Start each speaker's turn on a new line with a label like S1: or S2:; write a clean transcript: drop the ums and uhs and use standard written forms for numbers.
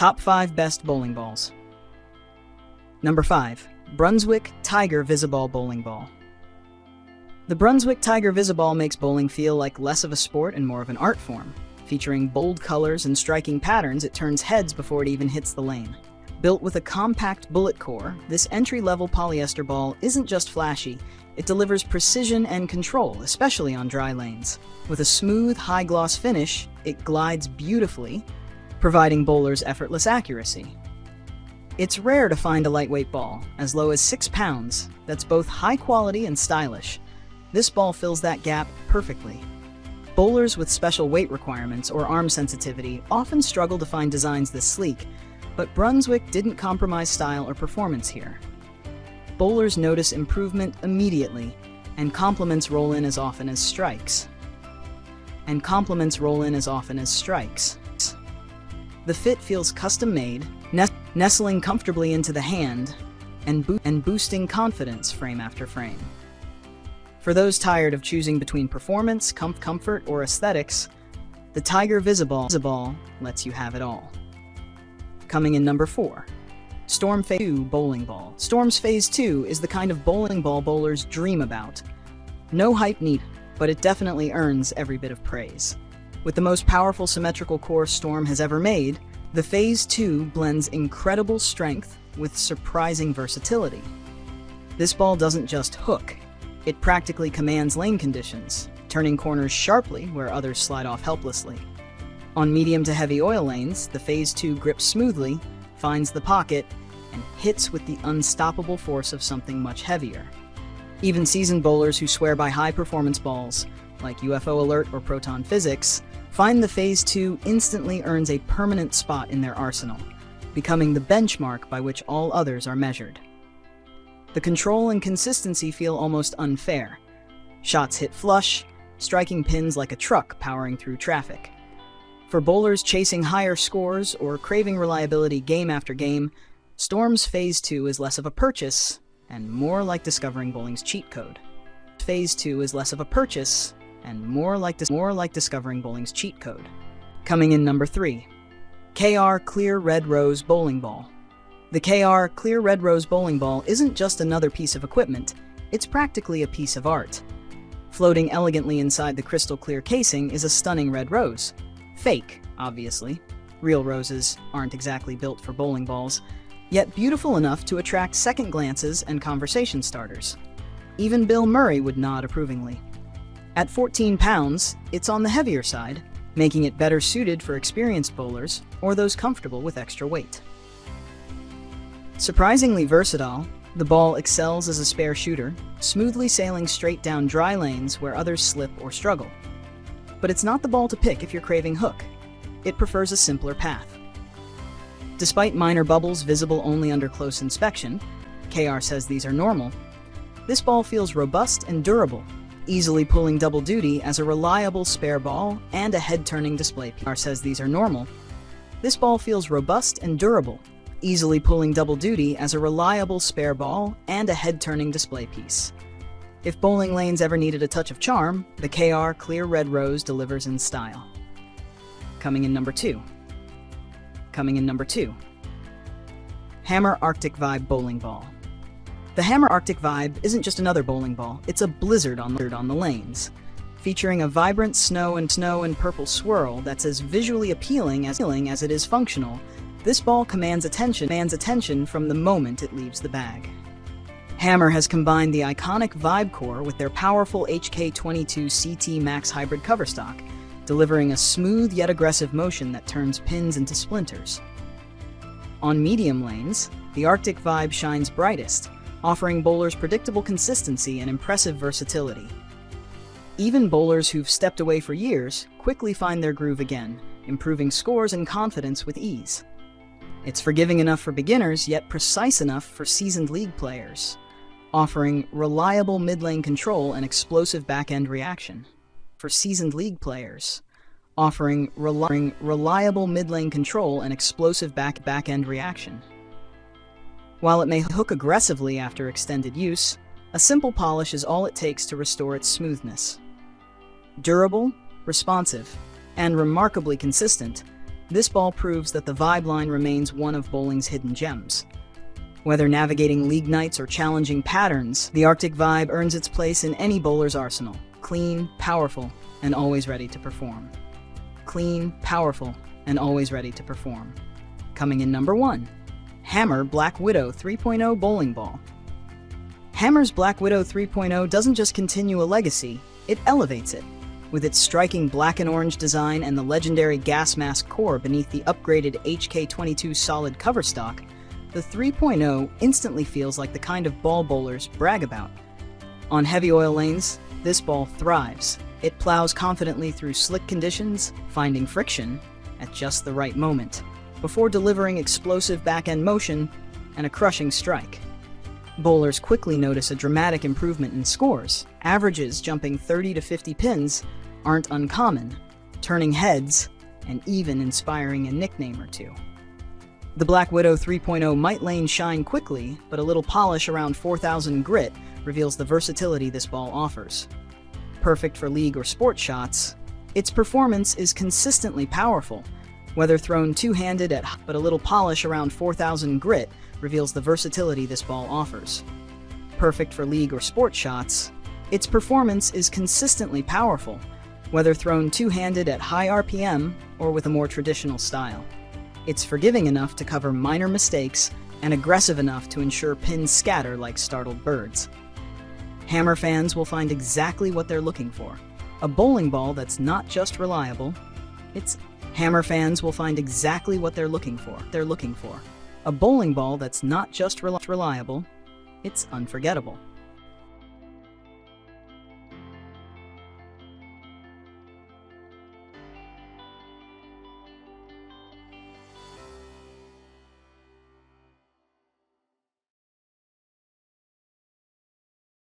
S1: Top 5 Best Bowling Balls. Number 5. Brunswick Tiger Viz-A-Ball Bowling Ball. The Brunswick Tiger Viz-A-Ball makes bowling feel like less of a sport and more of an art form. Featuring bold colors and striking patterns, it turns heads before it even hits the lane. Built with a compact bullet core, this entry-level polyester ball isn't just flashy, it delivers precision and control, especially on dry lanes. With a smooth, high-gloss finish, it glides beautifully, providing bowlers effortless accuracy. It's rare to find a lightweight ball, as low as 6 pounds, that's both high quality and stylish. This ball fills that gap perfectly. Bowlers with special weight requirements or arm sensitivity often struggle to find designs this sleek, but Brunswick didn't compromise style or performance here. Bowlers notice improvement immediately, and compliments roll in as often as strikes. The fit feels custom-made, nestling comfortably into the hand, and boosting confidence frame after frame. For those tired of choosing between performance, comfort, or aesthetics, the Tiger Viz-A-Ball lets you have it all. Coming in number 4. Storm Phaze 2 Bowling Ball. Storm's Phaze 2 is the kind of bowling ball bowlers dream about. No hype needed, but it definitely earns every bit of praise. With the most powerful symmetrical core Storm has ever made, the Phaze 2 blends incredible strength with surprising versatility. This ball doesn't just hook, it practically commands lane conditions, turning corners sharply where others slide off helplessly. On medium to heavy oil lanes, the Phaze 2 grips smoothly, finds the pocket, and hits with the unstoppable force of something much heavier. Even seasoned bowlers who swear by high-performance balls, like UFO Alert or Proton Physics, find the Phaze 2 instantly earns a permanent spot in their arsenal, becoming the benchmark by which all others are measured. The control and consistency feel almost unfair. Shots hit flush, striking pins like a truck powering through traffic. For bowlers chasing higher scores or craving reliability game after game, Storm's Phaze 2 is less of a purchase and more like discovering bowling's cheat code. Phaze 2 is less of a purchase and more like discovering bowling's cheat code. Coming in number 3. KR Clear Red Rose Bowling Ball. The KR Clear Red Rose Bowling Ball isn't just another piece of equipment, it's practically a piece of art. Floating elegantly inside the crystal clear casing is a stunning red rose. Fake, obviously. Real roses aren't exactly built for bowling balls, yet beautiful enough to attract second glances and conversation starters. Even Bill Murray would nod approvingly. At 14 pounds, it's on the heavier side, making it better suited for experienced bowlers or those comfortable with extra weight. Surprisingly versatile, the ball excels as a spare shooter, smoothly sailing straight down dry lanes where others slip or struggle. But it's not the ball to pick if you're craving hook. It prefers a simpler path. Despite minor bubbles visible only under close inspection, KR says these are normal, this ball feels robust and durable, easily pulling double duty as a reliable spare ball and a head-turning display piece. KR says these are normal. This ball feels robust and durable, easily pulling double duty as a reliable spare ball and a head-turning display piece. If bowling lanes ever needed a touch of charm, the KR Clear Red Rose delivers in style. Coming in number 2. Hammer Arctic Vibe Bowling Ball. The Hammer Arctic Vibe isn't just another bowling ball, it's a blizzard on the lanes. Featuring a vibrant snow and purple swirl that's as visually appealing as it is functional, this ball commands attention from the moment it leaves the bag. Hammer has combined the iconic Vibe core with their powerful HK22 CT Max hybrid cover stock, delivering a smooth yet aggressive motion that turns pins into splinters. On medium lanes, the Arctic Vibe shines brightest, offering bowlers predictable consistency and impressive versatility. Even bowlers who've stepped away for years quickly find their groove again, improving scores and confidence with ease. It's forgiving enough for beginners, yet precise enough for seasoned league players, offering reliable mid-lane control and explosive back-end reaction. Reliable mid-lane control and explosive back-end reaction. While it may hook aggressively after extended use, a simple polish is all it takes to restore its smoothness. Durable, responsive, and remarkably consistent, This ball proves that the vibe line remains one of bowling's hidden gems. Whether navigating league nights or challenging patterns, the Arctic Vibe earns its place in any bowler's arsenal. Clean, powerful, and always ready to perform. Clean, powerful, and always ready to perform. Coming in number 1, Hammer Black Widow 3.0 Bowling Ball. Hammer's Black Widow 3.0 doesn't just continue a legacy, it elevates it. With its striking black and orange design and the legendary gas mask core beneath the upgraded HK22 solid cover stock, the 3.0 instantly feels like the kind of ball bowlers brag about. On heavy oil lanes, this ball thrives. It plows confidently through slick conditions, finding friction at just the right moment, before delivering explosive back-end motion and a crushing strike. Bowlers quickly notice a dramatic improvement in scores. Averages jumping 30 to 50 pins aren't uncommon, turning heads and even inspiring a nickname or two. The Black Widow 3.0 might lane shine quickly, but a little polish around 4,000 grit reveals the versatility this ball offers. Perfect for league or sport shots, its performance is consistently powerful, whether thrown two-handed at but a little polish around 4,000 grit reveals the versatility this ball offers. Perfect for league or sport shots, its performance is consistently powerful, whether thrown two-handed at high RPM or with a more traditional style. It's forgiving enough to cover minor mistakes and aggressive enough to ensure pins scatter like startled birds. Hammer fans will find exactly what they're looking for. A bowling ball that's not just reliable, Hammer fans will find exactly what they're looking for. A bowling ball that's not just reliable, it's unforgettable.